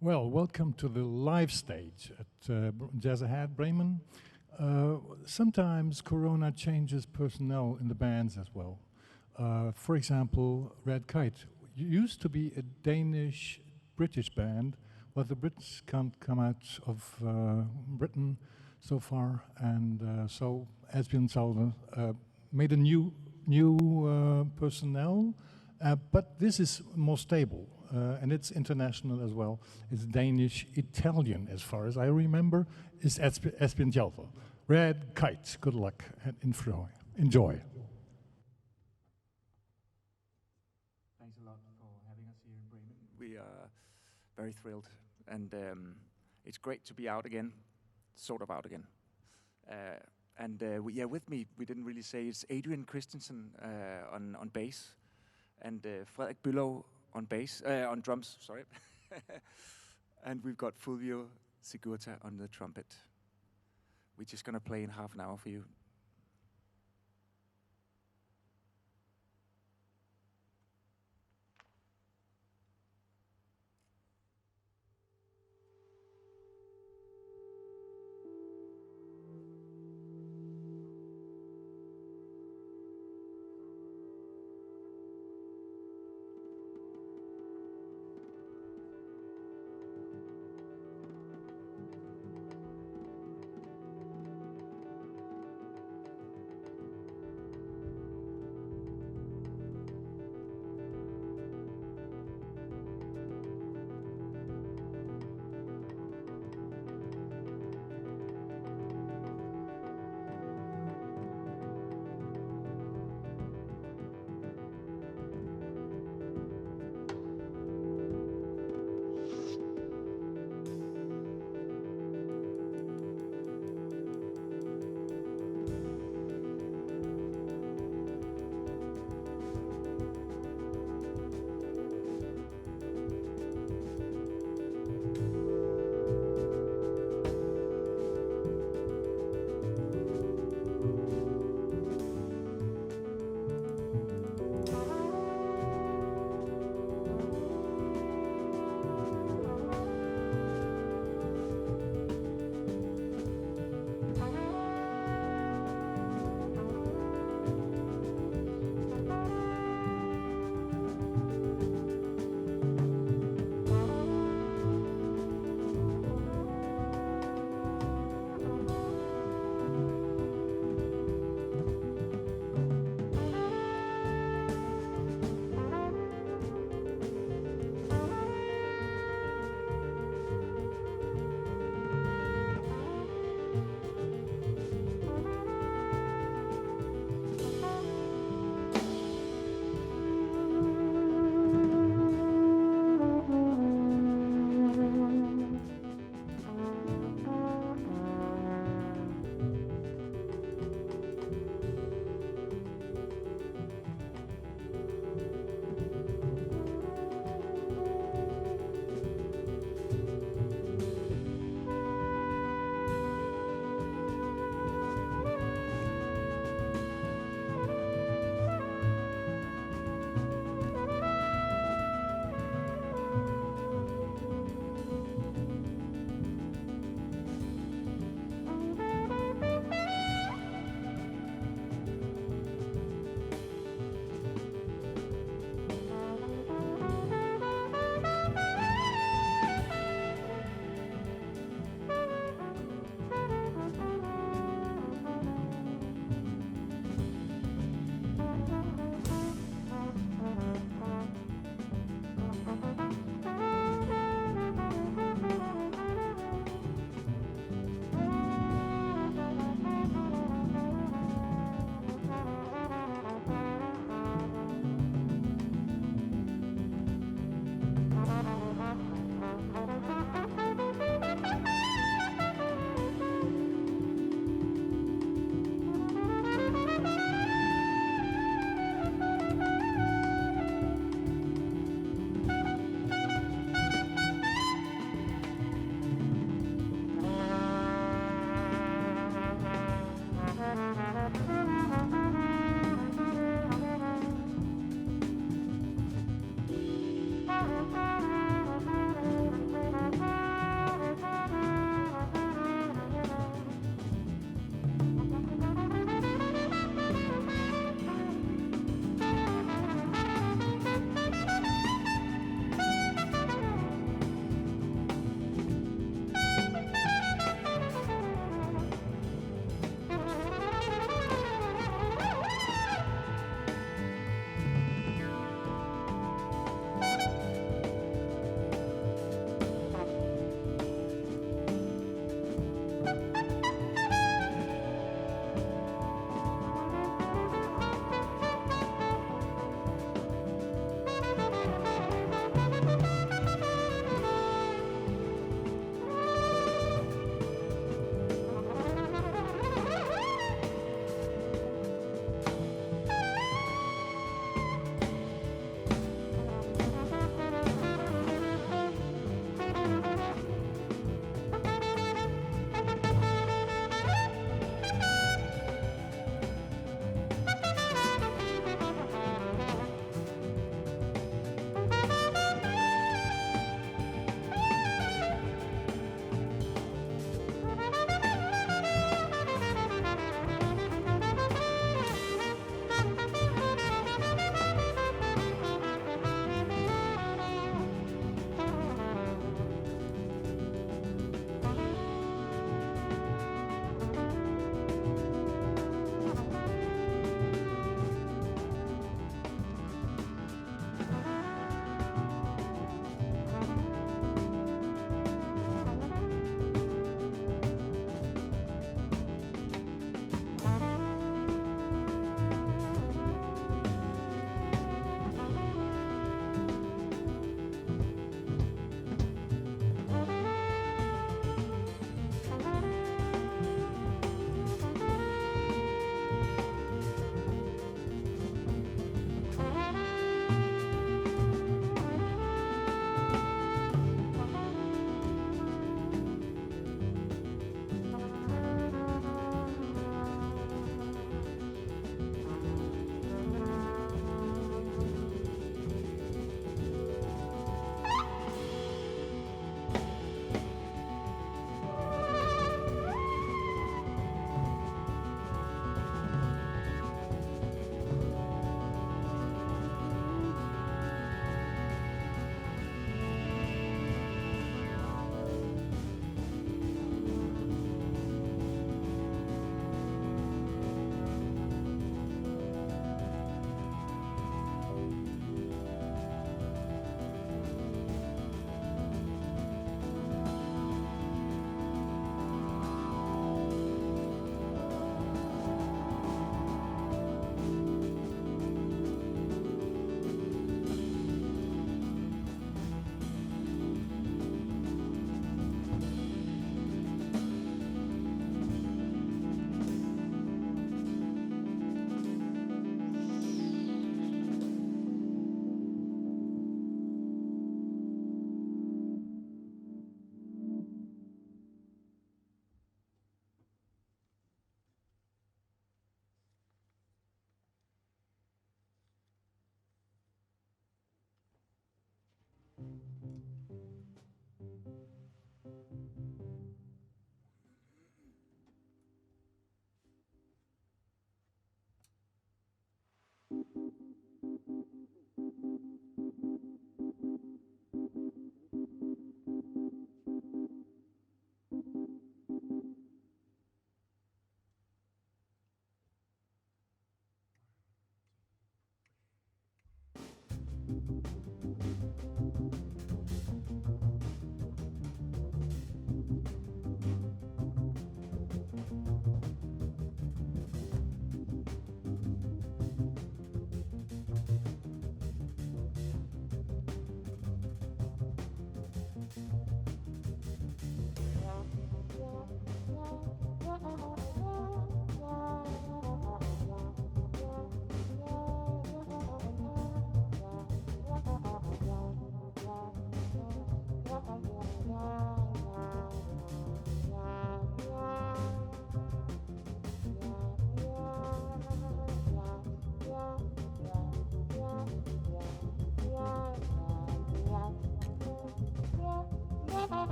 Well, welcome to the live stage at Jazzahead, Bremen. Sometimes Corona changes personnel in the bands as well. For example, Red Kite used to be a Danish-British band, but the Brits can't come out of Britain so far, and so Esben Tjalve made a new personnel, but this is more stable. And it's international as well. It's Danish-Italian, as far as I remember, is Esben Tjalve. Red Kite, good luck and enjoy. Thanks a lot for having us here in Bremen. We are very thrilled, and it's great to be out again, sort of out again. With me, we didn't really say, it's Adrian Christensen on bass, and Frederik Bülow on drums, sorry. And we've got Fulvio Sigurta on the trumpet. We're just gonna play in half an hour for you.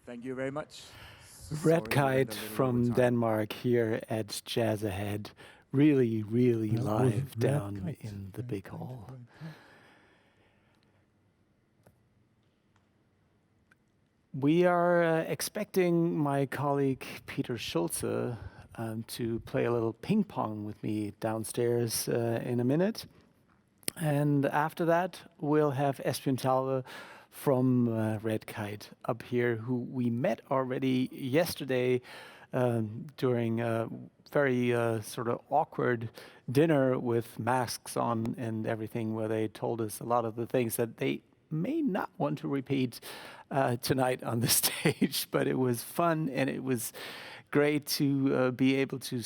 Thank you very much. Red Kite from Denmark here at Jazzahead. Really, really That was live Red down Kite. in the Red big Kite, hall. Red Kite. We are expecting my colleague Peter Schulze to play a little ping pong with me downstairs in a minute. And after that, we'll have Esben Tjalve from Red Kite up here, who we met already yesterday during a very sort of awkward dinner with masks on and everything, where they told us a lot of the things that they may not want to repeat tonight on the stage. But it was fun, and it was great to be able to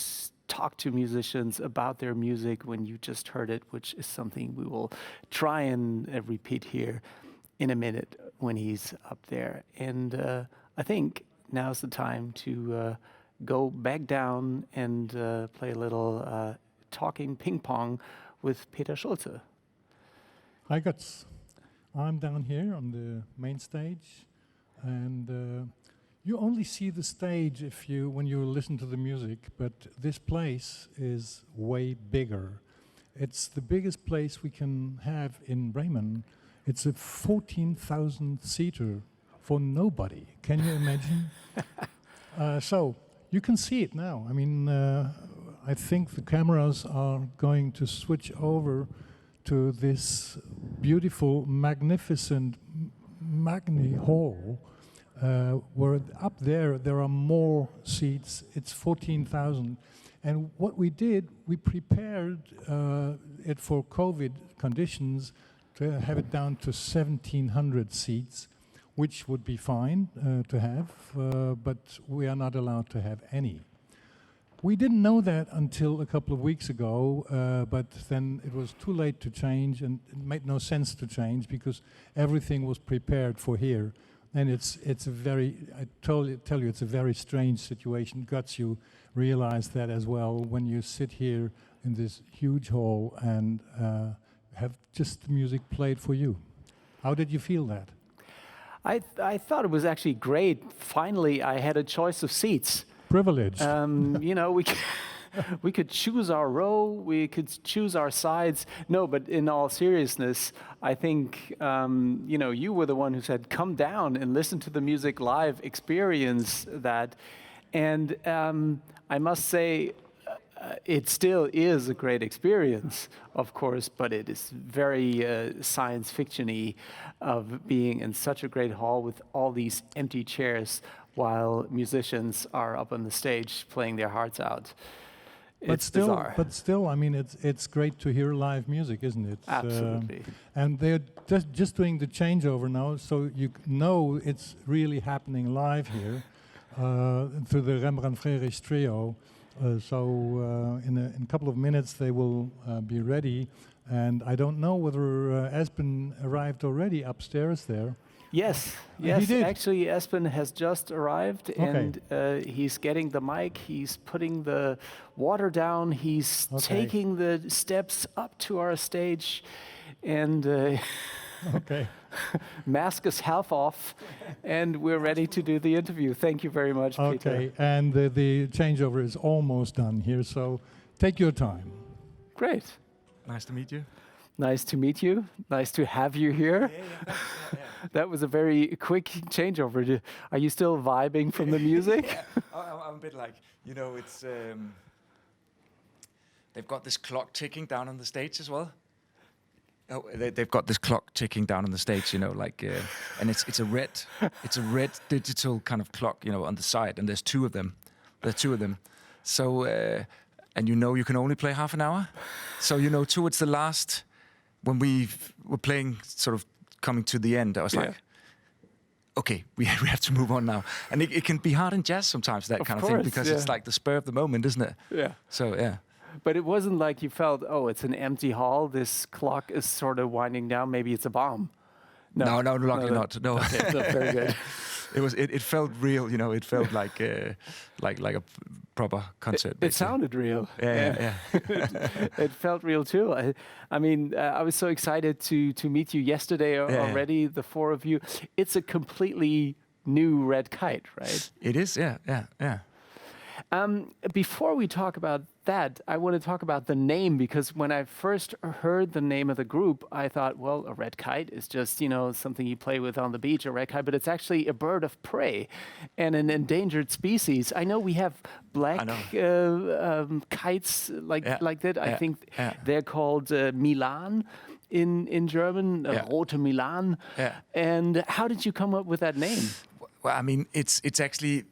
talk to musicians about their music when you just heard it, which is something we will try and repeat here in a minute when he's up there. And I think now's the time to go back down and play a little talking ping pong with Peter Schulze. Hi guys, I'm down here on the main stage, and you only see the stage when you listen to the music, but this place is way bigger. It's the biggest place we can have in Bremen. It's a 14,000 seater for nobody. Can you imagine? So you can see it now. I mean, I think the cameras are going to switch over to this beautiful, magnificent Magni Hall, where up there are more seats. It's 14,000. And what we did, we prepared it for COVID conditions to have it down to 1,700 seats, which would be fine to have, but we are not allowed to have any. We didn't know that until a couple of weeks ago, but then it was too late to change, and it made no sense to change because everything was prepared for here. And it's a very, I tell you, it's a very strange situation. Guts, you realize that as well when you sit here in this huge hall and have just music played for you. How did you feel that? I thought it was actually great. Finally, I had a choice of seats. Privileged. You know, we could choose our row, we could choose our sides. No, but in all seriousness, I think, you know, you were the one who said, come down and listen to the music live, experience that. And I must say, it still is a great experience, of course, but it is very science fiction-y of being in such a great hall with all these empty chairs while musicians are up on the stage playing their hearts out. It's bizarre. But still, I mean, it's great to hear live music, isn't it? Absolutely. And they're just doing the changeover now, so you know it's really happening live here through the Rembrandt Frederik trio. So in a couple of minutes they will be ready, and I don't know whether Esben arrived already upstairs there. Yes, He did. actually Esben has just arrived, Okay. and he's getting the mic, he's putting the water down, he's taking the steps up to our stage, and Okay. mask is half off, and we're ready to do the interview. Thank you very much, Peter. Okay, and the changeover is almost done here, so take your time. Great. Nice to meet you. Nice to meet you. Nice to have you here. Yeah. That was a very quick changeover. Are you still vibing from the music? Yeah. I'm a bit like, you know, it's they've got this clock ticking down on the stage as well. Oh, they've got this clock ticking down on the stage, you know, like, and it's a red digital kind of clock, you know, on the side, and there's two of them. There are two of them. So, and you know, you can only play half an hour. So, you know, towards the last, when we were playing, sort of coming to the end, I was like, okay, we have to move on now. And it can be hard in jazz sometimes, that kind of thing, because it's like the spur of the moment, isn't it? Yeah. So, yeah. But it wasn't like you felt, oh, it's an empty hall. This clock is sort of winding down. Maybe it's a bomb. No, luckily not. No. Okay, so very good. It felt real, you know. It felt like a proper concert. It sounded real. Yeah. It felt real too. I mean, I was so excited to meet you yesterday already. The four of you. It's a completely new Red Kite, right? It is, yeah. Before we talk about that, I want to talk about the name, because when I first heard the name of the group, I thought, well, a red kite is just, something you play with on the beach, a red kite, but it's actually a bird of prey and an endangered species. I know we have black kites like that. Yeah. I think they're called Milan in German, Rote Milan. Yeah. And how did you come up with that name? Well, I mean, it's actually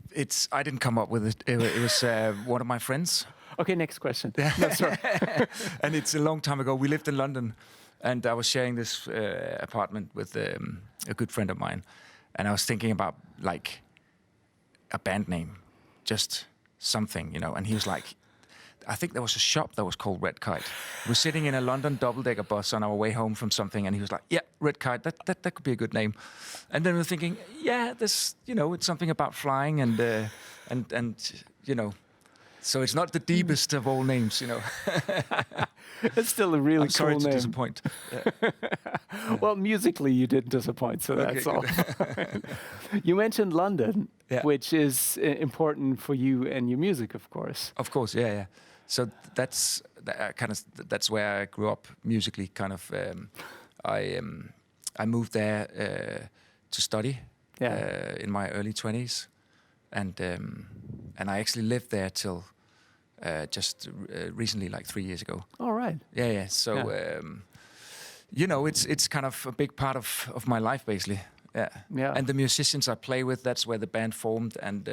I didn't come up with it. It was one of my friends. Okay, next question. No, sorry. And it's a long time ago. We lived in London, and I was sharing this apartment with a good friend of mine, and I was thinking about like a band name, just something, And he was like, I think there was a shop that was called Red Kite. We were sitting in a London double-decker bus on our way home from something, and he was like, "Yeah, Red Kite. That could be a good name." And then we were thinking, "Yeah, this, it's something about flying, and so it's not the deepest of all names, It's still a really I'm sorry cool to name. disappoint. Well, musically you didn't disappoint, so that's all. You mentioned London, which is important for you and your music, of course. Of course, yeah. So that's where I grew up musically. Kind of, I moved there to study in my early 20s, and I actually lived there till just recently, like 3 years ago. All right. Yeah. So it's kind of a big part of my life, basically. Yeah. And the musicians I play with, that's where the band formed, and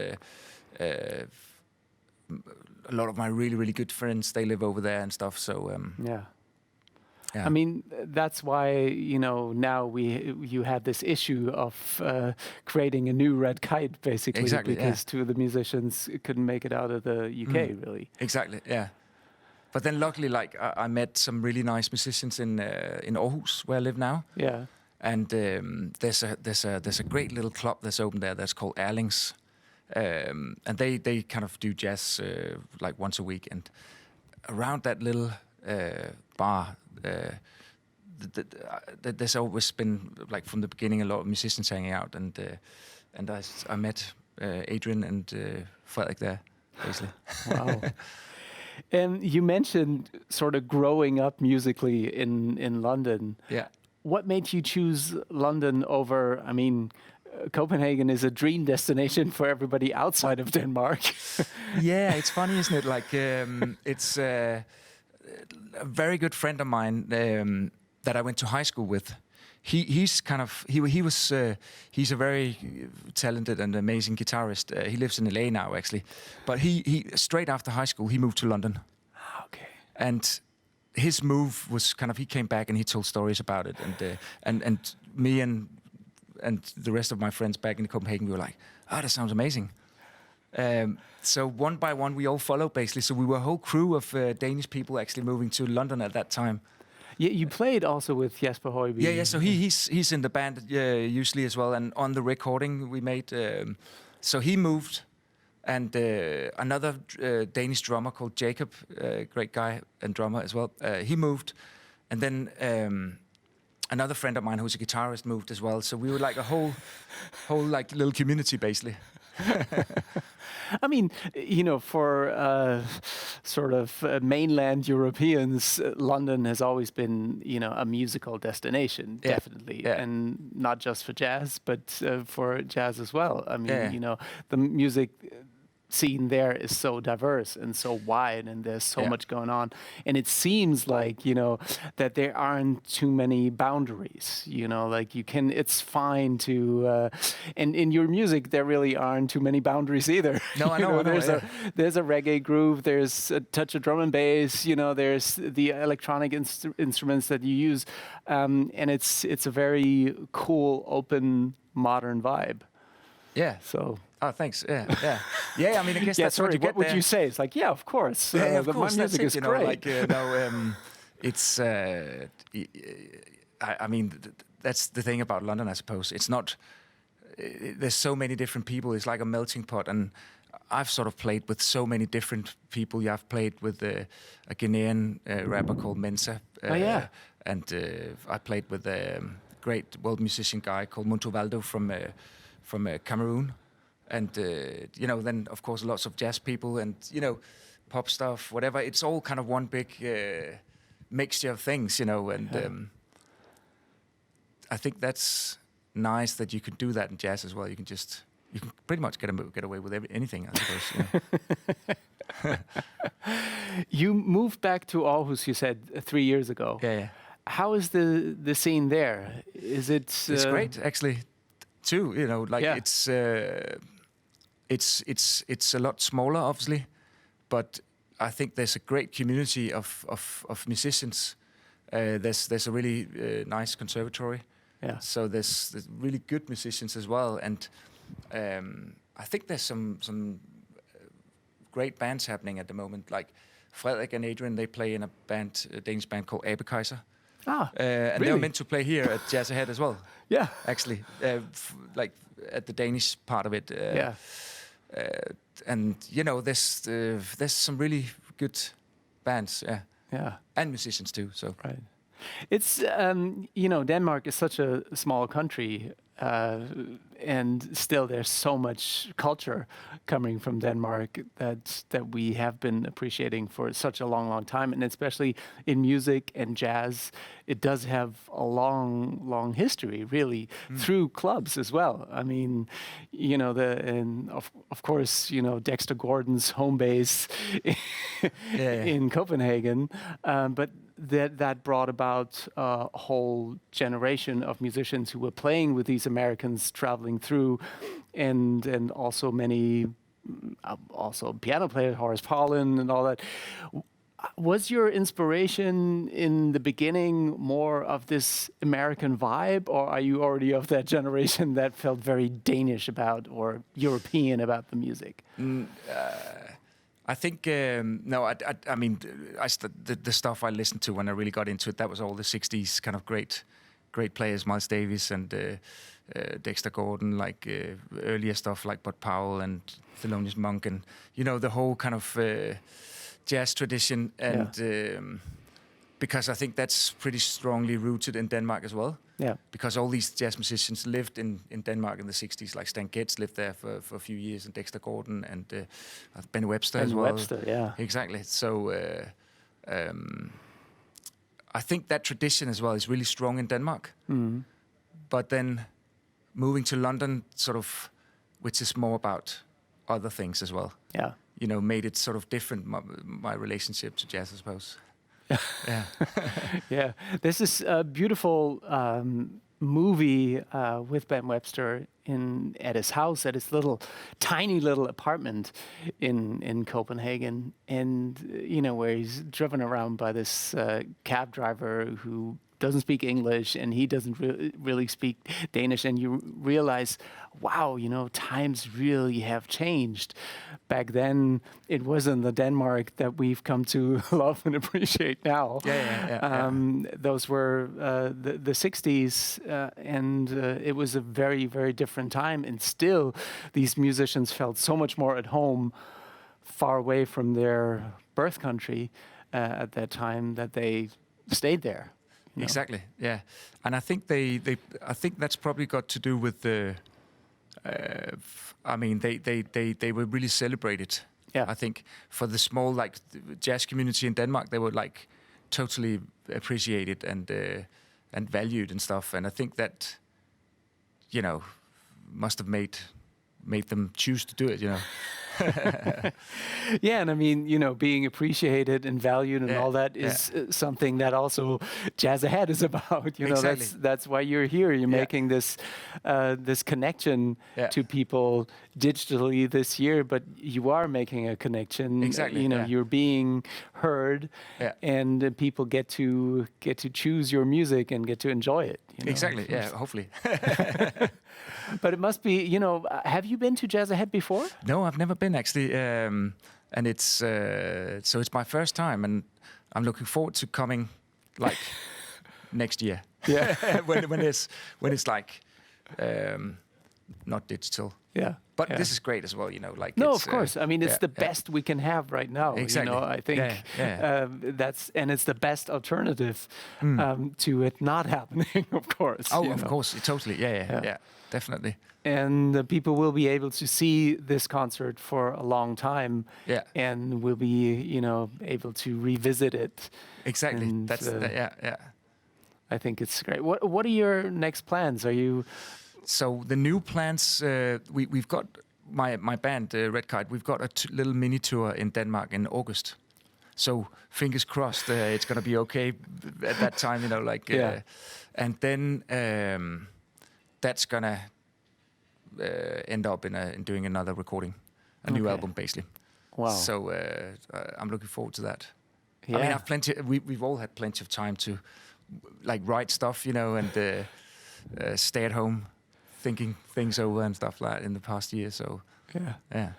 a lot of my really, really good friends, they live over there and stuff. So yeah. I mean, that's why now you had this issue of creating a new Red Kite, basically, exactly, because two of the musicians couldn't make it out of the UK, really. Exactly, yeah. But then luckily, like I met some really nice musicians in Aarhus, where I live now. Yeah. And there's a great little club that's open there that's called Erlings, and they kind of do jazz like once a week. And around that little bar, there's always been, like from the beginning, a lot of musicians hanging out, and I met Adrian and Frederik there, basically. Wow. And you mentioned sort of growing up musically in London. Yeah. What made you choose London over, I mean, Copenhagen is a dream destination for everybody outside of Denmark. Yeah, it's funny, isn't it? Like, it's a very good friend of mine that I went to high school with. He's a very talented and amazing guitarist. He lives in LA now, actually. But he straight after high school, he moved to London. Okay. And his move was kind of, he came back and he told stories about it, and me and the rest of my friends back in Copenhagen, we were like, that sounds amazing. So one by one, we all followed, basically. So we were a whole crew of Danish people actually moving to London at that time. Yeah, you played also with Jesper Højby. Yeah. So he's in the band usually as well, and on the recording we made. So he moved, and another Danish drummer called Jacob, great guy and drummer as well. He moved, and then another friend of mine who's a guitarist moved as well. So we were like a whole like little community, basically. I mean, for sort of mainland Europeans, London has always been, a musical destination, definitely. Yeah. And not just for jazz, but for jazz as well. I mean, the music scene there is so diverse and so wide, and there's so much going on. And it seems like, that there aren't too many boundaries, like it's fine to, and in your music, there really aren't too many boundaries either. No, I know. There's a reggae groove, there's a touch of drum and bass, there's the electronic instruments that you use. And it's a very cool, open, modern vibe. Yeah. So. Oh, thanks. Yeah. I mean, I guess that's what you get What would you say? It's like, of course. Of course, my music is great. Like, it's. I mean, that's the thing about London, I suppose. It's not. There's so many different people. It's like a melting pot, and I've sort of played with so many different people. Yeah, I've played with a Ghanaian rapper called Mensa. And I played with a great world musician guy called Montevaldo from Cameroon, and then of course lots of jazz people and pop stuff, whatever. It's all kind of one big mixture of things, and I think that's nice that you can do that in jazz as well. You can pretty much get away with anything, I suppose. You moved back to Aarhus, you said 3 years ago. Yeah. How is the scene there? Is it? It's great, actually. Too, it's a lot smaller, obviously, but I think there's a great community of musicians. There's a really nice conservatory. Yeah. So there's really good musicians as well, and I think there's some great bands happening at the moment. Like Frederik and Adrian, they play in a Danish band called Abekaiser. And really? they were meant to play here at Jazzahead as well. Yeah. Actually, like at the Danish part of it. And there's some really good bands. Yeah. And musicians too. So. Right. It's Denmark is such a small country, and still there's so much culture coming from Denmark that we have been appreciating for such a long time, and especially in music and jazz, it does have a long history, really, through clubs as well. I mean, of course, Dexter Gordon's home base in Copenhagen, but that brought about a whole generation of musicians who were playing with these Americans traveling through, and also many piano players, Horace Paulin and all that. Was your inspiration in the beginning more of this American vibe, or are you already of that generation that felt very Danish about or European about the music? I think no. I mean, the stuff I listened to when I really got into it, that was all the '60s kind of great players, Miles Davis and Dexter Gordon, like earlier stuff like Bud Powell and Thelonious Monk, and the whole kind of jazz tradition, and because I think that's pretty strongly rooted in Denmark as well. Yeah. Because all these jazz musicians lived in Denmark in the '60s, like Stan Getz lived there for a few years, and Dexter Gordon, and Ben Webster as well. Ben Webster, yeah. Exactly. So I think that tradition as well is really strong in Denmark. Mm-hmm. But then moving to London, sort of, which is more about other things as well. Yeah. Made it sort of different, my relationship to jazz, I suppose. Yeah. Yeah. There's this beautiful movie with Ben Webster at his house, at his tiny little apartment in Copenhagen, and where he's driven around by this cab driver who doesn't speak English, and he doesn't really speak Danish, and you realize, wow, times really have changed. Back then, it wasn't the Denmark that we've come to love and appreciate now. Those were the 60s, and it was a very, very different time, and still these musicians felt so much more at home, far away from their birth country at that time, that they stayed there. Exactly, yeah, and I think I think that's probably got to do with the. I mean, they were really celebrated. Yeah. I think for the small jazz community in Denmark, they were like totally appreciated and valued and stuff. And I think that must have made them choose to do it. Yeah, and I mean, being appreciated and valued and all that is something that also Jazzahead is about. Exactly. That's why you're here. You're making this connection to people digitally this year, but you are making a connection. Exactly. You're being heard, and people get to choose your music and get to enjoy it. Exactly. Yeah. Hopefully. But it must be, have you been to Jazzahead before? No, I've never been actually, and it's my first time, and I'm looking forward to coming, next year. Yeah, when it's like not digital. Yeah. But yeah. this is great as well, you know. Like No, it's, of course. I mean, it's the best we can have right now. Exactly. You know, I think it's the best alternative to it not happening. Of course. Oh, of course, totally. Yeah, definitely. And people will be able to see this concert for a long time. Yeah. And will be, you know, able to revisit it. Exactly. And, That's yeah. I think it's great. What are your next plans? Are you? So the new plans, we've got my band, Red Kite, we've got a little mini tour in Denmark in August. So fingers crossed it's going to be okay at that time, you know, like, and then that's going to end up in doing another recording, a new album, basically. Wow. So I'm looking forward to that. Yeah. I mean, we've all had plenty of time to like write stuff, you know, and stay at home, thinking things over and stuff like that in the past year. So yeah.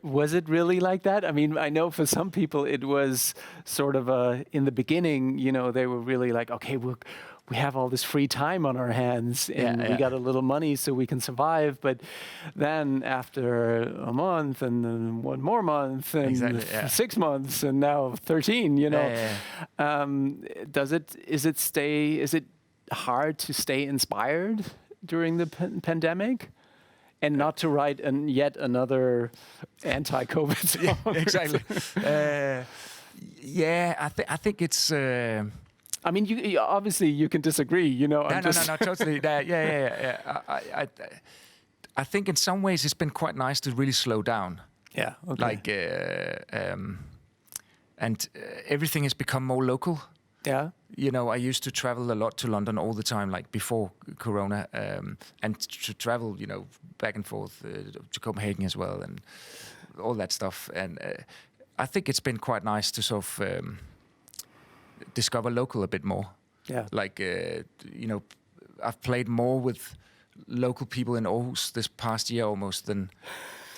Was it really like that? I mean, I know for some people it was sort of in the beginning, you know, they were really like, okay, we have all this free time on our hands and we got a little money so we can survive. But then after a month and then one more month and 6 months and now 13, you know, is it hard to stay inspired during the pandemic and not to write yet another anti-COVID song? Yeah, exactly. I think it's. I mean, you obviously you can disagree. You know, no, totally. I think in some ways it's been quite nice to really slow down. Yeah. Okay. Like, and everything has become more local. Yeah. You know, I used to travel a lot to London all the time, like before Corona, and to travel, you know, back and forth to Copenhagen as well, and all that stuff. And I think it's been quite nice to sort of discover local a bit more. Yeah. Like, you know, I've played more with local people in Aarhus this past year almost than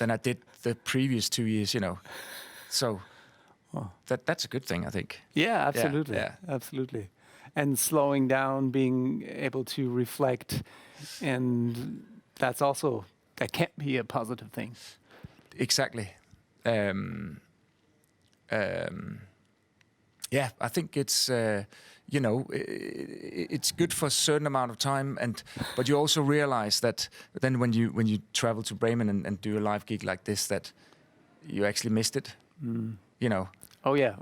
I did the previous 2 years, you know. So. That's a good thing, I think. Yeah, absolutely. Yeah. Absolutely. And slowing down, being able to reflect, and that can't be a positive thing. Exactly. Yeah, I think it's you know, it's good for a certain amount of time, but you also realize that then when you travel to Bremen and do a live gig like this, that you actually missed it. You know. Oh yeah,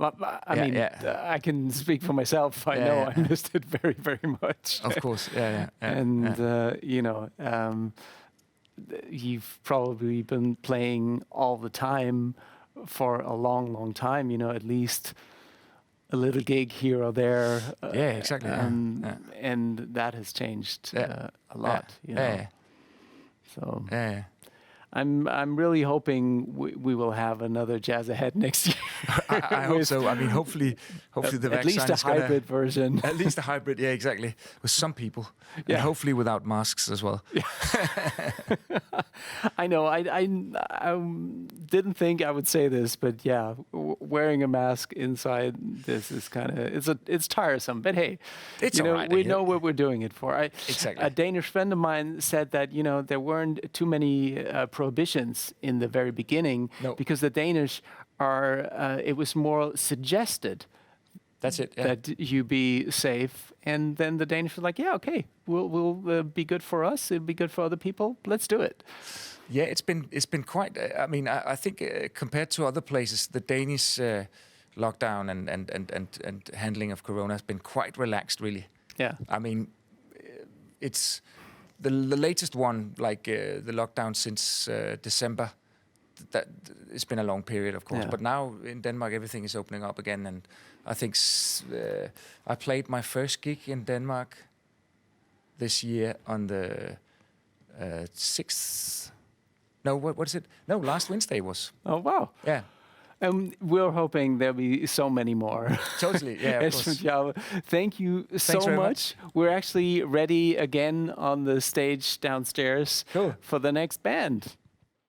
I mean, I can speak for myself. I know I missed it very, very much. Of course, and you know, you've probably been playing all the time for a long, long time. You know, at least a little gig here or there. Exactly. And that has changed a lot. You know? So. I'm really hoping we will have another Jazzahead next year. I hope so. I mean, hopefully the at least a hybrid version. At least a hybrid, yeah, exactly. With some people, and hopefully without masks as well. Yeah. I know. I didn't think I would say this, but yeah, wearing a mask inside this is kind of it's tiresome. But hey, it's we know what we're doing it for. Exactly. A Danish friend of mine said that there weren't too many prohibitions in the very beginning because the Danish are. It was more suggested. That's it. Yeah. That you be safe, and then the Danish were like, "Yeah, okay, we'll be good for us. It'll be good for other people. Let's do it." Yeah, it's been quite. I mean, I think compared to other places, the Danish lockdown and handling of Corona has been quite relaxed, really. Yeah. I mean, it's the latest one, like the lockdown since December. That it's been a long period, of course, but now in Denmark everything is opening up again, and I think I played my first gig in Denmark this year on the 6th. No, what is it? No, last Wednesday was. Oh wow! Yeah. We're hoping there'll be so many more. Totally, yeah, of course. Tjalve, thank you so much. We're actually ready again on the stage downstairs for the next band.